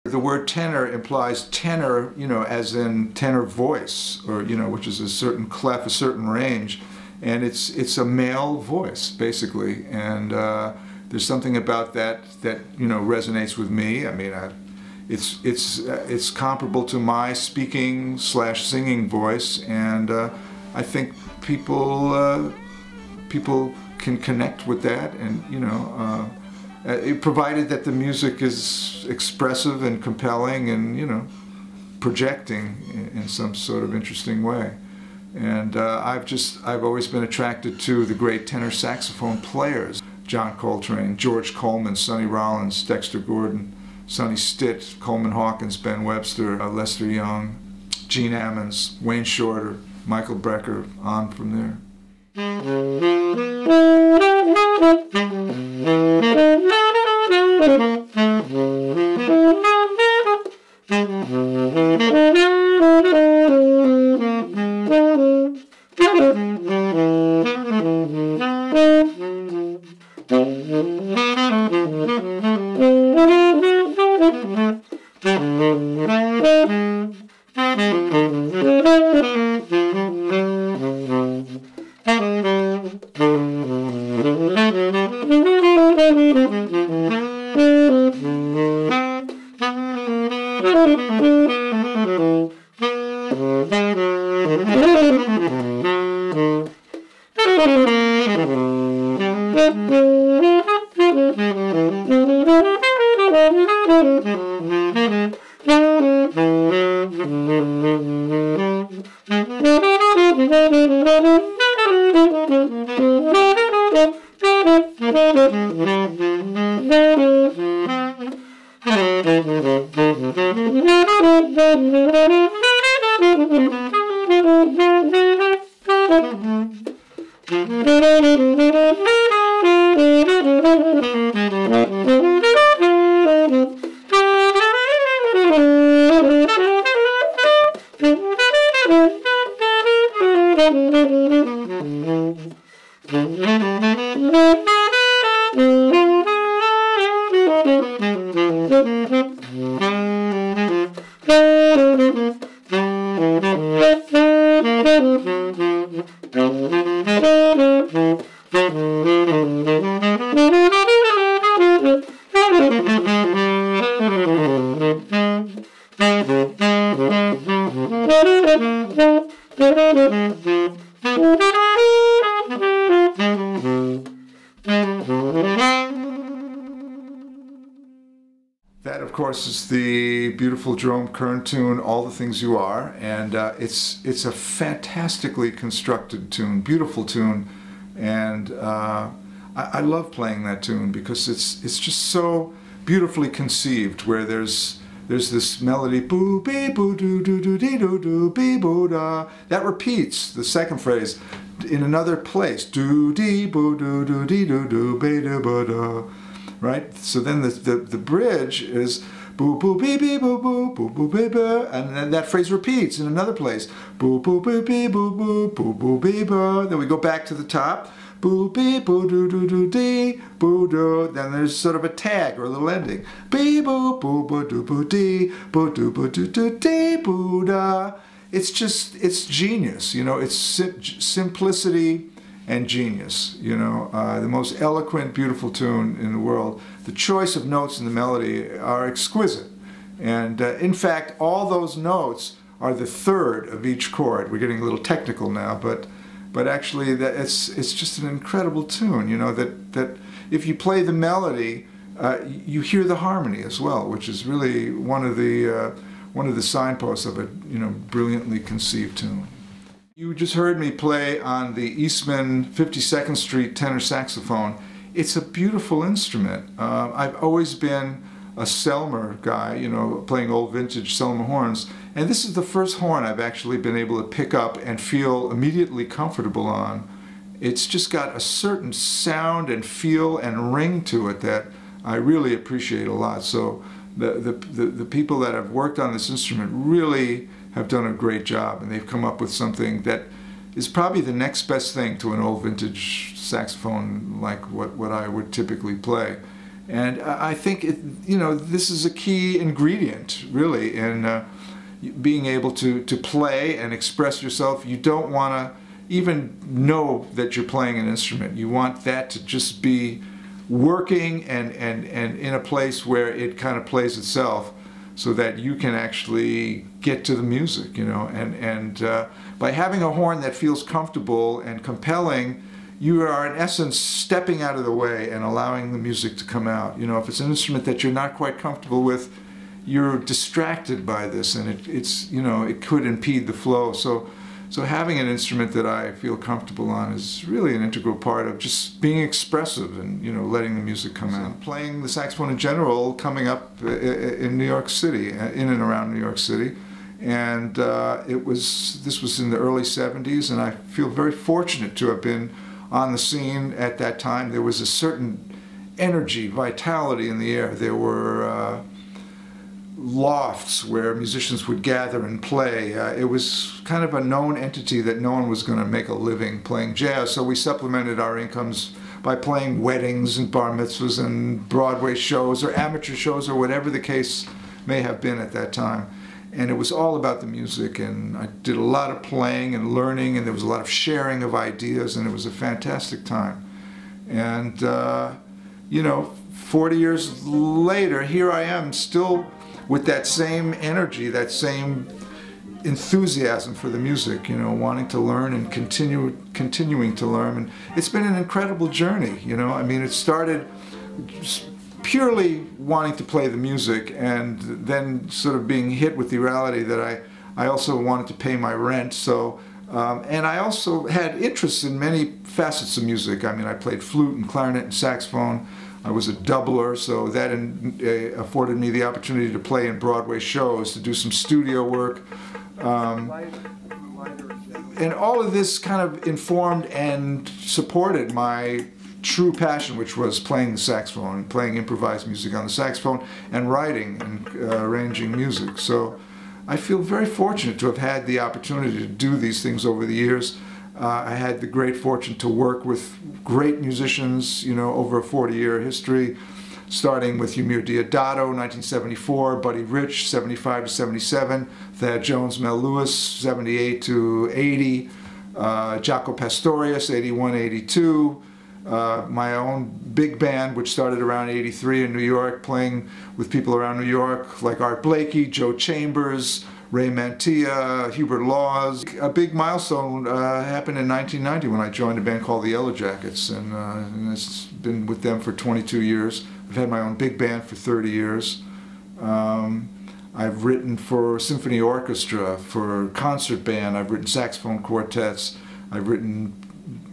The word tenor implies tenor, you know, as in tenor voice, or, you know, which is a certain clef, a certain range. And it's a male voice, basically. And there's something about that you know, resonates with me. I mean, it's comparable to my speaking / singing voice, and I think people can connect with that, and you know, provided that the music is expressive and compelling, and you know, projecting in some sort of interesting way. And I've always been attracted to the great tenor saxophone players: John Coltrane, George Coleman, Sonny Rollins, Dexter Gordon, Sonny Stitt, Coleman Hawkins, Ben Webster, Lester Young, Gene Ammons, Wayne Shorter, Michael Brecker, on from there. That, of course, is the beautiful Jerome Kern tune, All the Things You Are, and it's a fantastically constructed tune, beautiful tune, and I love playing that tune because it's just so beautifully conceived, where there's this melody, boo bee boo doo doo doo dee doo doo bee boo da, that repeats the second phrase in another place, doo dee boo doo doo dee doo doo bee doo boo da. Right? So then the bridge is boo boo bee bee boo boo boo boo bee boo, and then that phrase repeats in another place, boo boo bee bee boo boo boo boo bee boo. Then we go back to the top, boo bee boo doo doo doo dee boo doo. Then there's sort of a tag or a little ending, bee boo boo boo doo boo dee boo doo boo doo doo dee boo da. It's genius, you know. It's simplicity and genius, you know, the most eloquent, beautiful tune in the world. The choice of notes in the melody are exquisite. And in fact, all those notes are the third of each chord. We're getting a little technical now, but actually it's just an incredible tune, you know, that if you play the melody, you hear the harmony as well, which is really one of the signposts of a, you know, brilliantly conceived tune. You just heard me play on the Eastman 52nd Street tenor saxophone. It's a beautiful instrument. I've always been a Selmer guy, you know, playing old vintage Selmer horns, and this is the first horn I've actually been able to pick up and feel immediately comfortable on. It's just got a certain sound and feel and ring to it that I really appreciate a lot. So the people that have worked on this instrument really have done a great job, and they've come up with something that is probably the next best thing to an old vintage saxophone like what I would typically play. And I think this is a key ingredient, really, in being able to play and express yourself. You don't want to even know that you're playing an instrument. You want that to just be working and in a place where it kind of plays itself, so that you can actually get to the music, and by having a horn that feels comfortable and compelling, you are in essence stepping out of the way and allowing the music to come out. If it's an instrument that you're not quite comfortable with, you're distracted by this, and it could impede the flow. So having an instrument that I feel comfortable on is really an integral part of just being expressive and letting the music come out. Playing the saxophone in general, coming up in New York City, in and around New York City, and this was in the early '70s, and I feel very fortunate to have been on the scene at that time. There was a certain energy, vitality in the air. There were lofts where musicians would gather and play. It was kind of a known entity that no one was going to make a living playing jazz, so we supplemented our incomes by playing weddings and bar mitzvahs and Broadway shows or amateur shows or whatever the case may have been at that time. And it was all about the music, and I did a lot of playing and learning, and there was a lot of sharing of ideas, and it was a fantastic time. And 40 years later, here I am still with that same energy, that same enthusiasm for the music, wanting to learn and continuing to learn. And it's been an incredible journey, I mean, it started purely wanting to play the music, and then sort of being hit with the reality that I also wanted to pay my rent. So, and I also had interests in many facets of music. I mean, I played flute and clarinet and saxophone. I was a doubler, so that afforded me the opportunity to play in Broadway shows, to do some studio work. And all of this kind of informed and supported my true passion, which was playing the saxophone, playing improvised music on the saxophone, and writing and arranging music. So I feel very fortunate to have had the opportunity to do these things over the years. I had the great fortune to work with great musicians, over a 40-year history, starting with Eumir Deodato, 1974, Buddy Rich, 75 to 77, Thad Jones, Mel Lewis, 78 to 80, Jaco Pastorius, 81, 82, my own big band, which started around 83 in New York, playing with people around New York like Art Blakey, Joe Chambers, Ray Mantilla, Hubert Laws. A big milestone happened in 1990 when I joined a band called the Yellow Jackets, and it's been with them for 22 years. I've had my own big band for 30 years. I've written for symphony orchestra, for concert band. I've written saxophone quartets. I've written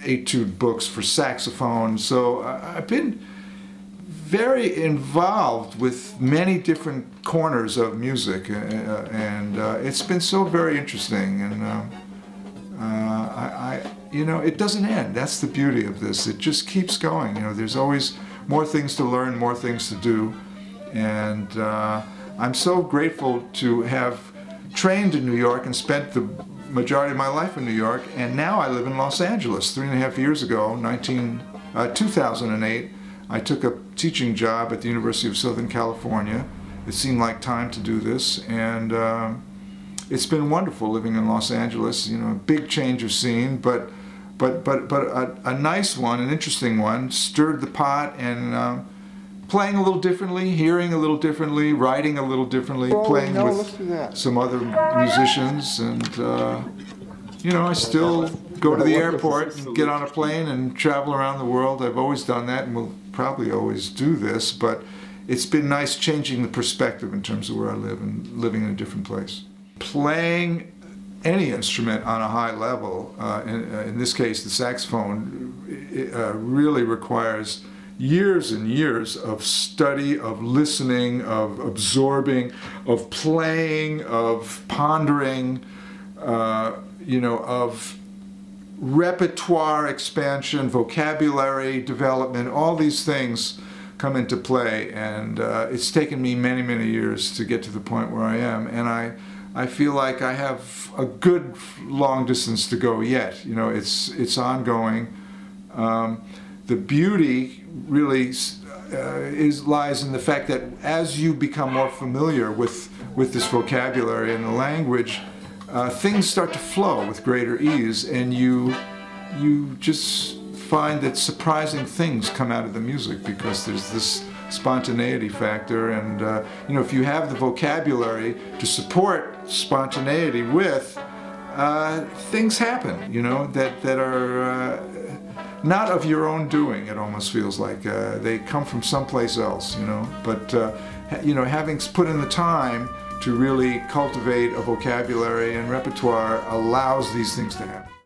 etude books for saxophone. So I've been very involved with many different corners of music, and it's been so very interesting. And it doesn't end. That's the beauty of this. It just keeps going. There's always more things to learn, more things to do, and I'm so grateful to have trained in New York and spent the majority of my life in New York, and now I live in Los Angeles. 3.5 years ago, 2008, I took a teaching job at the University of Southern California. It seemed like time to do this, and it's been wonderful living in Los Angeles. A big change of scene, but a nice one, an interesting one. Stirred the pot, and playing a little differently, hearing a little differently, writing a little differently, playing with some other musicians, and I still go to the airport and get on a plane and travel around the world. I've always done that, and will probably always do this, but it's been nice changing the perspective in terms of where I live and living in a different place. Playing any instrument on a high level, in this case the saxophone, really requires years and years of study, of listening, of absorbing, of playing, of pondering, of repertoire expansion, vocabulary development. All these things come into play, and it's taken me many, many years to get to the point where I am, and I feel like I have a good long distance to go yet. It's ongoing. The beauty, really, lies in the fact that as you become more familiar with this vocabulary and the language, things start to flow with greater ease, and you just find that surprising things come out of the music because there's this spontaneity factor. And you know, if you have the vocabulary to support spontaneity with, things happen, you know, that are not of your own doing. It almost feels like they come from someplace else, you know. But you know, having put in the time to really cultivate a vocabulary and repertoire allows these things to happen.